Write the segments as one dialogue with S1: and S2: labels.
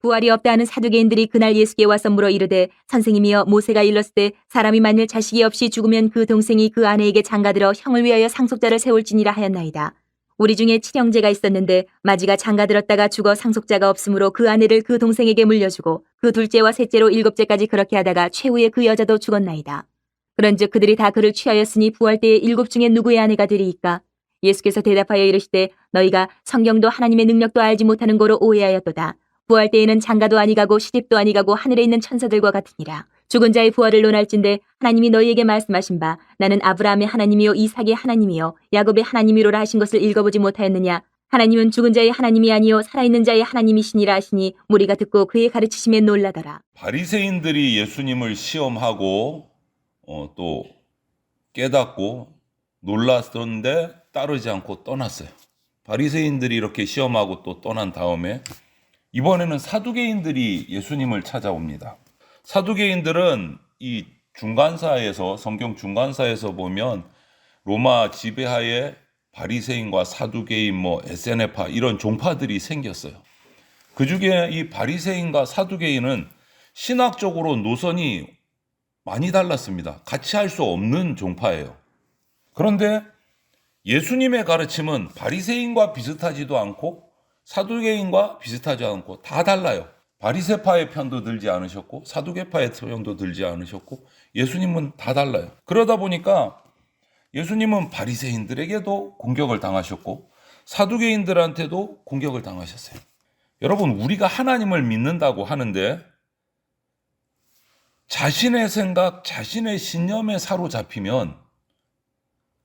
S1: 부활이 없다 하는 사두개인들이 그날 예수께 와서 물어 이르되 선생님이여 모세가 일렀을 때 사람이 만일 자식이 없이 죽으면 그 동생이 그 아내에게 장가들어 형을 위하여 상속자를 세울지니라 하였나이다. 우리 중에 칠형제가 있었는데 마지가 장가들었다가 죽어 상속자가 없으므로 그 아내를 그 동생에게 물려주고 그 둘째와 셋째로 일곱째까지 그렇게 하다가 최후에 그 여자도 죽었나이다. 그런즉 그들이 다 그를 취하였으니 부활 때에 일곱 중에 누구의 아내가 되리이까? 예수께서 대답하여 이르시되 너희가 성경도 하나님의 능력도 알지 못하는 거로 오해하였도다. 부활 때에는 장가도 아니가고 시집도 아니가고 하늘에 있는 천사들과 같으니라. 죽은 자의 부활을 논할진대 하나님이 너희에게 말씀하신 바 나는 아브라함의 하나님이요 이삭의 하나님이요 야곱의 하나님이로라 하신 것을 읽어보지 못하였느냐. 하나님은 죽은 자의 하나님이 아니요 살아있는 자의 하나님이시니라 하시니 무리가 듣고 그의 가르치심에 놀라더라.
S2: 바리새인들이 예수님을 시험하고 또 깨닫고 놀랐었는데 따르지 않고 떠났어요. 바리새인들이 이렇게 시험하고 또 떠난 다음에 이번에는 사두개인들이 예수님을 찾아옵니다. 사두개인들은 이 중간사에서 성경 중간사에서 보면 로마 지배하에 바리새인과 사두개인 에세네파 이런 종파들이 생겼어요. 그중에 이 바리새인과 사두개인은 신학적으로 노선이 많이 달랐습니다. 같이 할 수 없는 종파예요. 그런데 예수님의 가르침은 바리새인과 비슷하지도 않고 사두개인과 비슷하지 않고 다 달라요. 바리새파의 편도 들지 않으셨고 사두개파의 편도 들지 않으셨고 예수님은 다 달라요. 그러다 보니까 예수님은 바리새인들에게도 공격을 당하셨고 사두개인들한테도 공격을 당하셨어요. 여러분, 우리가 하나님을 믿는다고 하는데 자신의 생각, 자신의 신념에 사로잡히면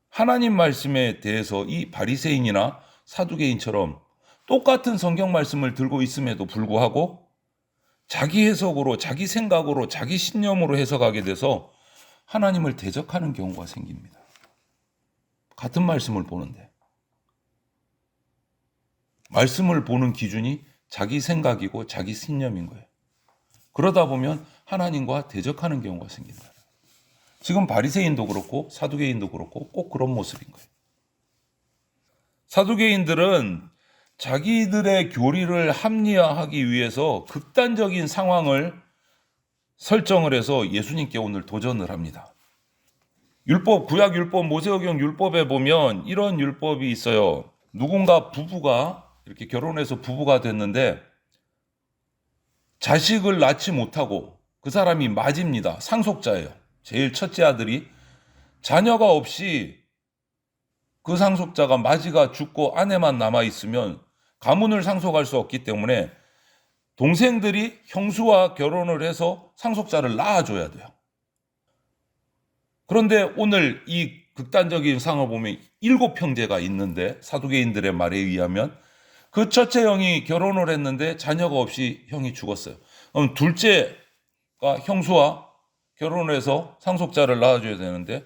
S2: 하나님 말씀에 대해서 이 바리새인이나 사두개인처럼 똑같은 성경 말씀을 들고 있음에도 불구하고 자기 해석으로, 자기 생각으로, 자기 신념으로 해석하게 돼서 하나님을 대적하는 경우가 생깁니다. 같은 말씀을 보는데 말씀을 보는 기준이 자기 생각이고 자기 신념인 거예요. 그러다 보면 하나님과 대적하는 경우가 생긴다. 지금 바리새인도 그렇고 사두개인도 그렇고 꼭 그런 모습인 거예요. 사두개인들은 자기들의 교리를 합리화하기 위해서 극단적인 상황을 설정을 해서 예수님께 오늘 도전을 합니다. 율법, 구약 율법, 모세오경 율법에 보면 이런 율법이 있어요. 누군가 부부가 이렇게 결혼해서 부부가 됐는데 자식을 낳지 못하고 그 사람이 맏입니다. 상속자예요. 제일 첫째 아들이 자녀가 없이 그 상속자가 맏이가 죽고 아내만 남아있으면 가문을 상속할 수 없기 때문에 동생들이 형수와 결혼을 해서 상속자를 낳아줘야 돼요. 그런데 오늘 이 극단적인 상황을 보면 7형제가 있는데 사두개인들의 말에 의하면 그 첫째 형이 결혼을 했는데 자녀가 없이 형이 죽었어요. 그럼 둘째가 형수와 결혼을 해서 상속자를 낳아줘야 되는데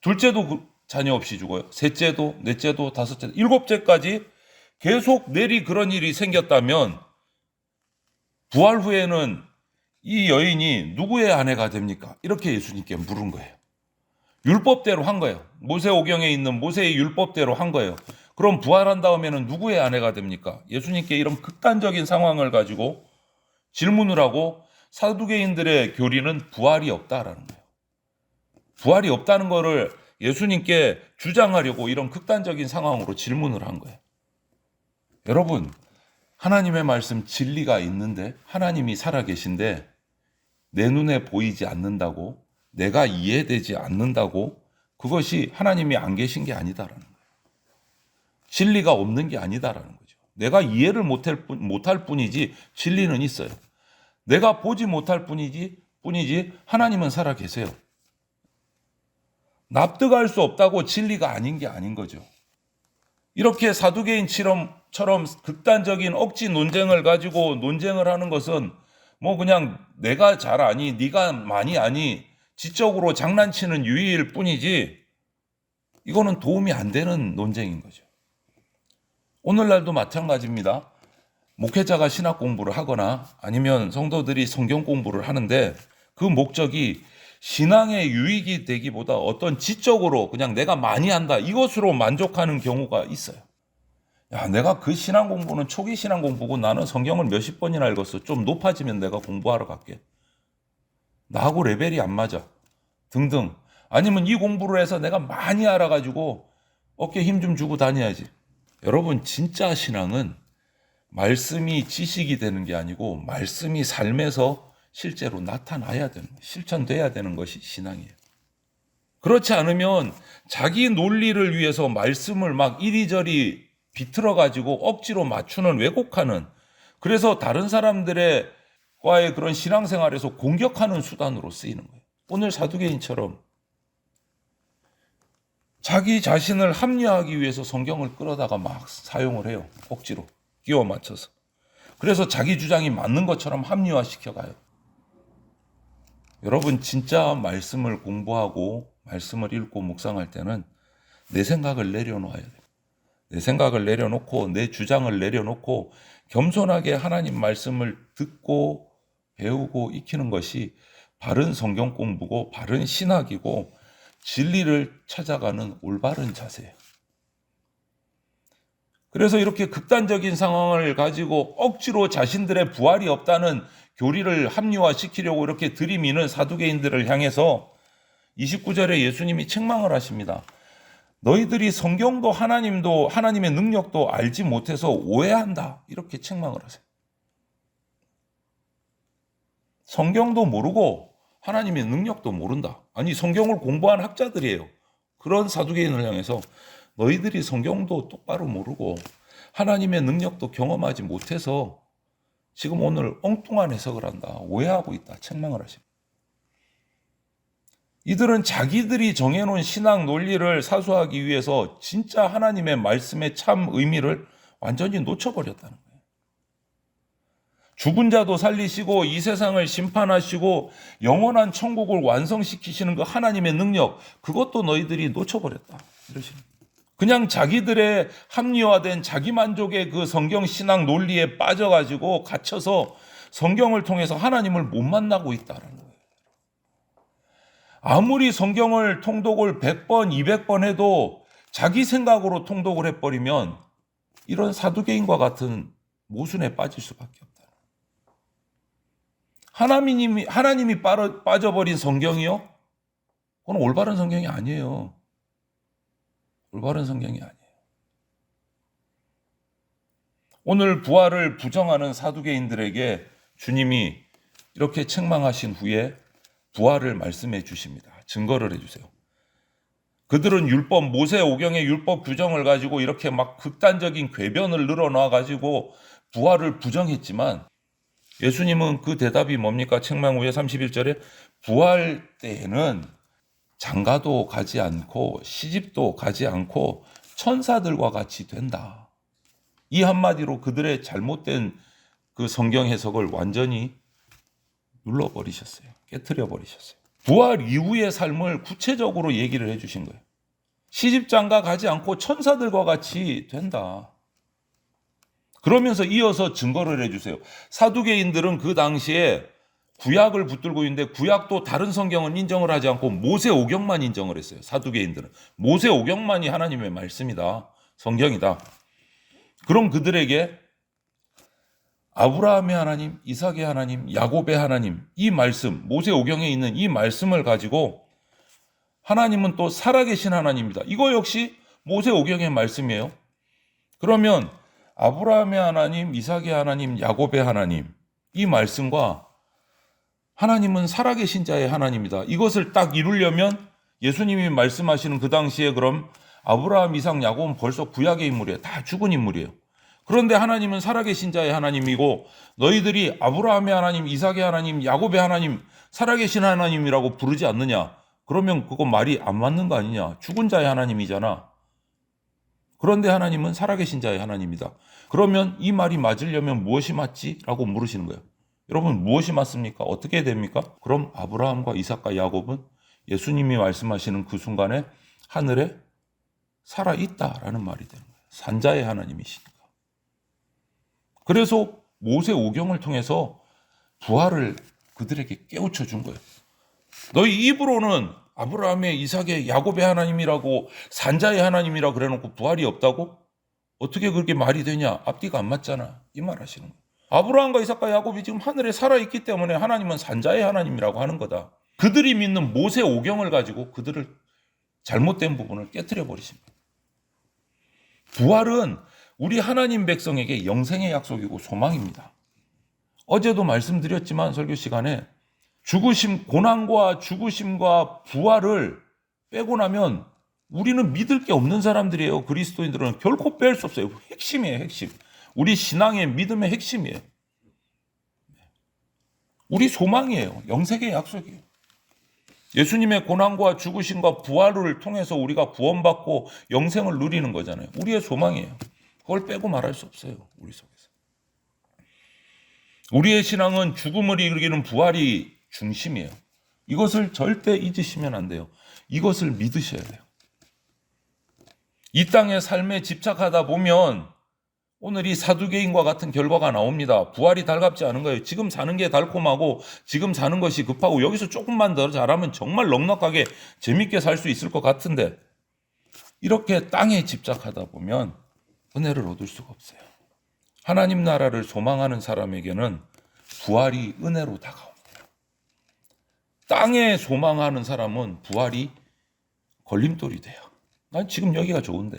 S2: 둘째도 자녀 없이 죽어요. 셋째도, 넷째도, 다섯째, 일곱째까지 계속 내리 그런 일이 생겼다면 부활 후에는 이 여인이 누구의 아내가 됩니까? 이렇게 예수님께 물은 거예요. 율법대로 한 거예요. 모세오경에 있는 모세의 율법대로 한 거예요. 그럼 부활한 다음에는 누구의 아내가 됩니까? 예수님께 이런 극단적인 상황을 가지고 질문을 하고 사두개인들의 교리는 부활이 없다라는 거예요. 부활이 없다는 거를 예수님께 주장하려고 이런 극단적인 상황으로 질문을 한 거예요. 여러분, 하나님의 말씀 진리가 있는데 하나님이 살아계신데 내 눈에 보이지 않는다고, 내가 이해되지 않는다고 그것이 하나님이 안 계신 게 아니다라는 거예요. 진리가 없는 게 아니다라는 거죠. 내가 이해를 못할 뿐이지 진리는 있어요. 내가 보지 못할 뿐이지 하나님은 살아계세요. 납득할 수 없다고 진리가 아닌 게 아닌 거죠. 이렇게 사두개인처럼 극단적인 억지 논쟁을 가지고 논쟁을 하는 것은 그냥 내가 잘 아니, 네가 많이 아니, 지적으로 장난치는 유희일 뿐이지 이거는 도움이 안 되는 논쟁인 거죠. 오늘날도 마찬가지입니다. 목회자가 신학 공부를 하거나 아니면 성도들이 성경 공부를 하는데 그 목적이 신앙의 유익이 되기보다 어떤 지적으로 그냥 내가 많이 한다 이것으로 만족하는 경우가 있어요. 야, 내가 그 신앙 공부는 초기 신앙 공부고 나는 성경을 몇십 번이나 읽었어. 좀 높아지면 내가 공부하러 갈게. 나하고 레벨이 안 맞아. 등등. 아니면 이 공부를 해서 내가 많이 알아가지고 어깨 힘 좀 주고 다녀야지. 여러분, 진짜 신앙은 말씀이 지식이 되는 게 아니고 말씀이 삶에서 실제로 나타나야 되는, 실천돼야 되는 것이 신앙이에요. 그렇지 않으면 자기 논리를 위해서 말씀을 막 이리저리 비틀어가지고 억지로 맞추는, 왜곡하는, 그래서 다른 사람들의 과의 그런 신앙생활에서 공격하는 수단으로 쓰이는 거예요. 오늘 사두개인처럼 자기 자신을 합리화하기 위해서 성경을 끌어다가 막 사용을 해요. 억지로 끼워 맞춰서. 그래서 자기 주장이 맞는 것처럼 합리화시켜가요. 여러분, 진짜 말씀을 공부하고 말씀을 읽고 묵상할 때는 내 생각을 내려놓아야 돼요. 내 생각을 내려놓고 내 주장을 내려놓고 겸손하게 하나님 말씀을 듣고 배우고 익히는 것이 바른 성경 공부고 바른 신학이고 진리를 찾아가는 올바른 자세예요. 그래서 이렇게 극단적인 상황을 가지고 억지로 자신들의 부활이 없다는 교리를 합리화시키려고 이렇게 들이미는 사두개인들을 향해서 29절에 예수님이 책망을 하십니다. 너희들이 성경도 하나님도 하나님의 능력도 알지 못해서 오해한다. 이렇게 책망을 하세요. 성경도 모르고 하나님의 능력도 모른다. 아니, 성경을 공부한 학자들이에요. 그런 사두개인을 향해서 너희들이 성경도 똑바로 모르고 하나님의 능력도 경험하지 못해서 지금 오늘 엉뚱한 해석을 한다. 오해하고 있다. 책망을 하십니다. 이들은 자기들이 정해놓은 신앙 논리를 사수하기 위해서 진짜 하나님의 말씀의 참 의미를 완전히 놓쳐버렸다는 거예요. 죽은 자도 살리시고 이 세상을 심판하시고 영원한 천국을 완성시키시는 그 하나님의 능력, 그것도 너희들이 놓쳐버렸다. 이러시는 거예요. 그냥 자기들의 합리화된 자기만족의 그 성경 신앙 논리에 빠져가지고 갇혀서 성경을 통해서 하나님을 못 만나고 있다는 거예요. 아무리 성경을 통독을 100번, 200번 해도 자기 생각으로 통독을 해버리면 이런 사두개인과 같은 모순에 빠질 수밖에 없다. 하나님이 빠져버린 성경이요? 그건 올바른 성경이 아니에요. 올바른 성경이 아니에요. 오늘 부활을 부정하는 사두개인들에게 주님이 이렇게 책망하신 후에 부활을 말씀해 주십니다. 증거를 해주세요. 그들은 율법, 모세 오경의 율법 규정을 가지고 이렇게 막 극단적인 궤변을 늘어놔 가지고 부활을 부정했지만 예수님은 그 대답이 뭡니까? 책망 후에 31절에 부활 때에는 장가도 가지 않고 시집도 가지 않고 천사들과 같이 된다. 이 한마디로 그들의 잘못된 그 성경 해석을 완전히 눌러버리셨어요. 깨트려 버리셨어요. 부활 이후의 삶을 구체적으로 얘기를 해주신 거예요. 시집장가 가지 않고 천사들과 같이 된다. 그러면서 이어서 증거를 해주세요. 사두개인들은 그 당시에 구약을 붙들고 있는데 구약도 다른 성경은 인정을 하지 않고 모세 오경만 인정을 했어요. 사두개인들은. 모세 오경만이 하나님의 말씀이다. 성경이다. 그럼 그들에게 아브라함의 하나님, 이삭의 하나님, 야곱의 하나님, 이 말씀, 모세 오경에 있는 이 말씀을 가지고 하나님은 또 살아계신 하나님입니다. 이거 역시 모세 오경의 말씀이에요. 그러면 아브라함의 하나님, 이삭의 하나님, 야곱의 하나님, 이 말씀과 하나님은 살아계신 자의 하나님이다. 이것을 딱 이루려면 예수님이 말씀하시는 그 당시에 그럼 아브라함, 이삭, 야곱은 벌써 구약의 인물이에요. 다 죽은 인물이에요. 그런데 하나님은 살아계신 자의 하나님이고 너희들이 아브라함의 하나님, 이삭의 하나님, 야곱의 하나님, 살아계신 하나님이라고 부르지 않느냐? 그러면 그거 말이 안 맞는 거 아니냐? 죽은 자의 하나님이잖아. 그런데 하나님은 살아계신 자의 하나님이다. 그러면 이 말이 맞으려면 무엇이 맞지? 라고 물으시는 거예요. 여러분, 무엇이 맞습니까? 어떻게 됩니까? 그럼 아브라함과 이삭과 야곱은 예수님이 말씀하시는 그 순간에 하늘에 살아있다라는 말이 되는 거예요. 산자의 하나님이시니까. 그래서 모세 오경을 통해서 부활을 그들에게 깨우쳐 준 거예요. 너희 입으로는 아브라함의, 이삭의, 야곱의 하나님이라고 산자의 하나님이라고 그래놓고 부활이 없다고? 어떻게 그렇게 말이 되냐? 앞뒤가 안 맞잖아. 이 말 하시는 거예요. 아브라함과 이삭과 야곱이 지금 하늘에 살아있기 때문에 하나님은 산자의 하나님이라고 하는 거다. 그들이 믿는 모세 오경을 가지고 그들을 잘못된 부분을 깨트려 버리십니다. 부활은 우리 하나님 백성에게 영생의 약속이고 소망입니다. 어제도 말씀드렸지만 설교 시간에 고난과 죽으심과 부활을 빼고 나면 우리는 믿을 게 없는 사람들이에요. 그리스도인들은 결코 뺄 수 없어요. 핵심이에요, 핵심. 우리 신앙의 믿음의 핵심이에요. 우리 소망이에요. 영생의 약속이에요. 예수님의 고난과 죽으심과 부활을 통해서 우리가 구원받고 영생을 누리는 거잖아요. 우리의 소망이에요. 그걸 빼고 말할 수 없어요. 우리 속에서. 우리의 신앙은 죽음을 이기는 부활이 중심이에요. 이것을 절대 잊으시면 안 돼요. 이것을 믿으셔야 돼요. 이 땅의 삶에 집착하다 보면 오늘 이 사두개인과 같은 결과가 나옵니다. 부활이 달갑지 않은 거예요. 지금 사는 게 달콤하고 지금 사는 것이 급하고 여기서 조금만 더 잘하면 정말 넉넉하게 재밌게 살 수 있을 것 같은데 이렇게 땅에 집착하다 보면 은혜를 얻을 수가 없어요. 하나님 나라를 소망하는 사람에게는 부활이 은혜로 다가옵니다. 땅에 소망하는 사람은 부활이 걸림돌이 돼요. 난 지금 여기가 좋은데.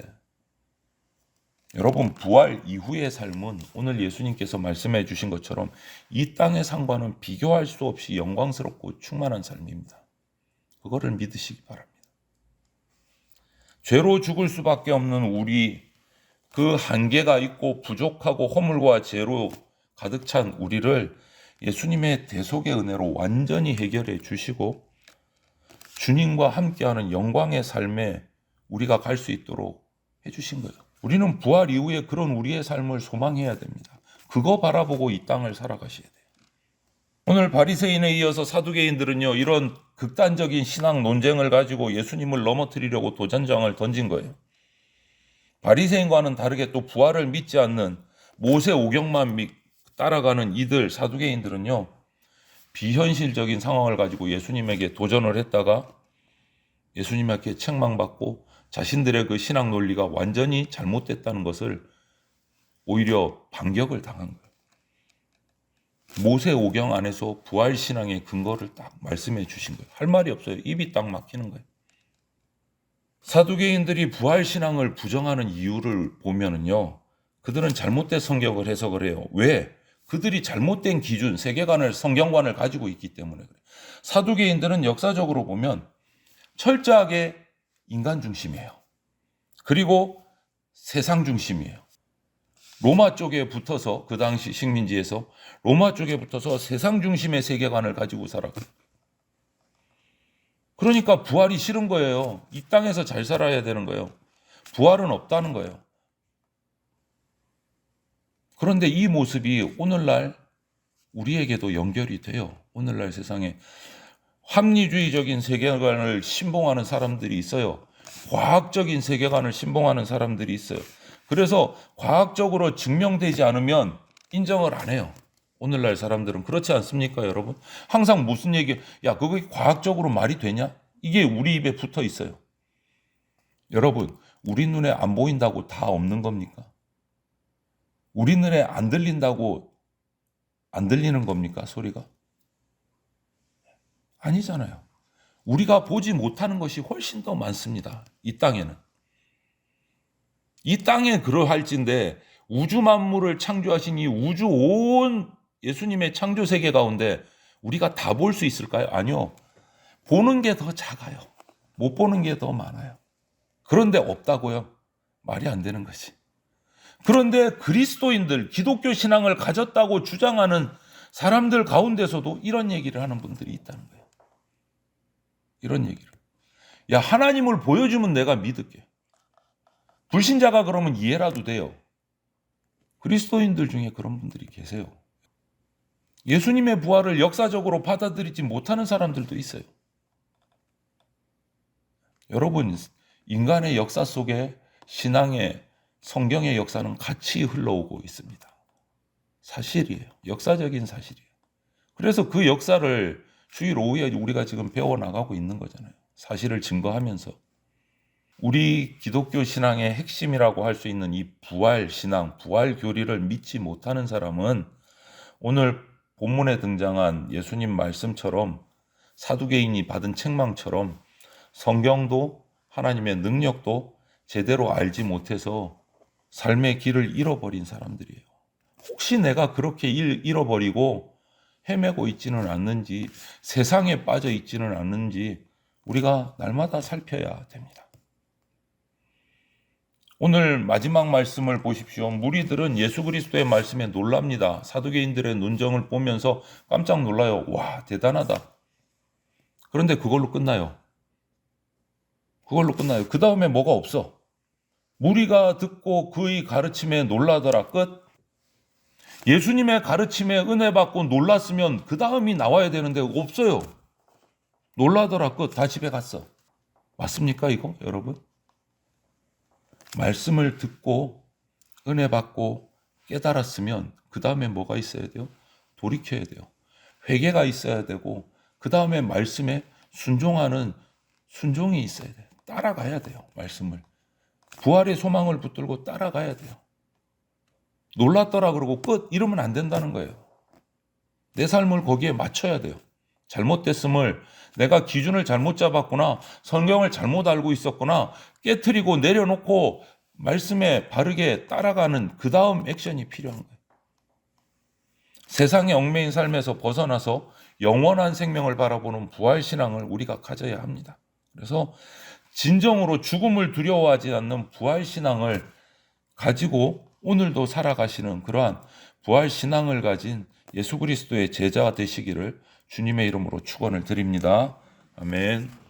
S2: 여러분, 부활 이후의 삶은 오늘 예수님께서 말씀해 주신 것처럼 이 땅의 상과는 비교할 수 없이 영광스럽고 충만한 삶입니다. 그거를 믿으시기 바랍니다. 죄로 죽을 수밖에 없는 우리, 그 한계가 있고 부족하고 허물과 죄로 가득 찬 우리를 예수님의 대속의 은혜로 완전히 해결해 주시고 주님과 함께하는 영광의 삶에 우리가 갈 수 있도록 해주신 거예요. 우리는 부활 이후에 그런 우리의 삶을 소망해야 됩니다. 그거 바라보고 이 땅을 살아가셔야 돼요. 오늘 바리새인에 이어서 사두개인들은요, 이런 극단적인 신앙 논쟁을 가지고 예수님을 넘어뜨리려고 도전장을 던진 거예요. 바리새인과는 다르게 또 부활을 믿지 않는 모세 오경만 따라가는 이들 사두개인들은요, 비현실적인 상황을 가지고 예수님에게 도전을 했다가 예수님에게 책망받고 자신들의 그 신앙 논리가 완전히 잘못됐다는 것을 오히려 반격을 당한 거예요. 모세 오경 안에서 부활 신앙의 근거를 딱 말씀해 주신 거예요. 할 말이 없어요. 입이 딱 막히는 거예요. 사두개인들이 부활 신앙을 부정하는 이유를 보면은요, 그들은 잘못된 성경을 해석을 해요. 왜? 그들이 잘못된 기준, 세계관을, 성경관을 가지고 있기 때문에 그래요. 사두개인들은 역사적으로 보면 철저하게 인간 중심이에요. 그리고 세상 중심이에요. 로마 쪽에 붙어서, 그 당시 식민지에서 로마 쪽에 붙어서 세상 중심의 세계관을 가지고 살았고, 그러니까 부활이 싫은 거예요. 이 땅에서 잘 살아야 되는 거예요. 부활은 없다는 거예요. 그런데 이 모습이 오늘날 우리에게도 연결이 돼요. 오늘날 세상에 합리주의적인 세계관을 신봉하는 사람들이 있어요. 과학적인 세계관을 신봉하는 사람들이 있어요. 그래서 과학적으로 증명되지 않으면 인정을 안 해요. 오늘날 사람들은 그렇지 않습니까, 여러분? 항상 무슨 얘기, 야, 그게 과학적으로 말이 되냐? 이게 우리 입에 붙어 있어요. 여러분, 우리 눈에 안 보인다고 다 없는 겁니까? 우리 눈에 안 들린다고 안 들리는 겁니까, 소리가? 아니잖아요. 우리가 보지 못하는 것이 훨씬 더 많습니다. 이 땅에는. 이 땅에 그러할진데 우주 만물을 창조하신 이 우주 온 예수님의 창조 세계 가운데 우리가 다 볼 수 있을까요? 아니요. 보는 게 더 작아요. 못 보는 게 더 많아요. 그런데 없다고요? 말이 안 되는 거지. 그런데 그리스도인들, 기독교 신앙을 가졌다고 주장하는 사람들 가운데서도 이런 얘기를 하는 분들이 있다는 거예요. 이런 얘기를. 야, 하나님을 보여주면 내가 믿을게. 불신자가 그러면 이해라도 돼요. 그리스도인들 중에 그런 분들이 계세요. 예수님의 부활을 역사적으로 받아들이지 못하는 사람들도 있어요. 여러분, 인간의 역사 속에 신앙의 성경의 역사는 같이 흘러오고 있습니다. 사실이에요. 역사적인 사실이에요. 그래서 그 역사를 주일 오후에 우리가 지금 배워나가고 있는 거잖아요. 사실을 증거하면서. 우리 기독교 신앙의 핵심이라고 할 수 있는 이 부활 신앙, 부활 교리를 믿지 못하는 사람은 오늘 본문에 등장한 예수님 말씀처럼 사두개인이 받은 책망처럼 성경도 하나님의 능력도 제대로 알지 못해서 삶의 길을 잃어버린 사람들이에요. 혹시 내가 그렇게 잃어버리고 헤매고 있지는 않는지, 세상에 빠져 있지는 않는지 우리가 날마다 살펴야 됩니다. 오늘 마지막 말씀을 보십시오. 무리들은 예수 그리스도의 말씀에 놀랍니다. 사두개인들의 논정을 보면서 깜짝 놀라요. 와, 대단하다. 그런데 그걸로 끝나요. 그 다음에 뭐가 없어. 무리가 듣고 그의 가르침에 놀라더라. 끝. 예수님의 가르침에 은혜 받고 놀랐으면 그 다음이 나와야 되는데 없어요. 놀라더라. 끝. 다 집에 갔어. 맞습니까 이거 여러분? 말씀을 듣고 은혜 받고 깨달았으면 그 다음에 뭐가 있어야 돼요? 돌이켜야 돼요. 회개가 있어야 되고 그 다음에 말씀에 순종하는 순종이 있어야 돼요. 따라가야 돼요. 말씀을. 부활의 소망을 붙들고 따라가야 돼요. 놀랐더라 그러고 끝 이러면 안 된다는 거예요. 내 삶을 거기에 맞춰야 돼요. 잘못됐음을 내가 기준을 잘못 잡았구나, 성경을 잘못 알고 있었구나 깨트리고 내려놓고 말씀에 바르게 따라가는 그 다음 액션이 필요한 거예요. 세상의 얽매인 삶에서 벗어나서 영원한 생명을 바라보는 부활신앙을 우리가 가져야 합니다. 그래서 진정으로 죽음을 두려워하지 않는 부활신앙을 가지고 오늘도 살아가시는 그러한 부활신앙을 가진 예수 그리스도의 제자가 되시기를 주님의 이름으로 축원을 드립니다. 아멘.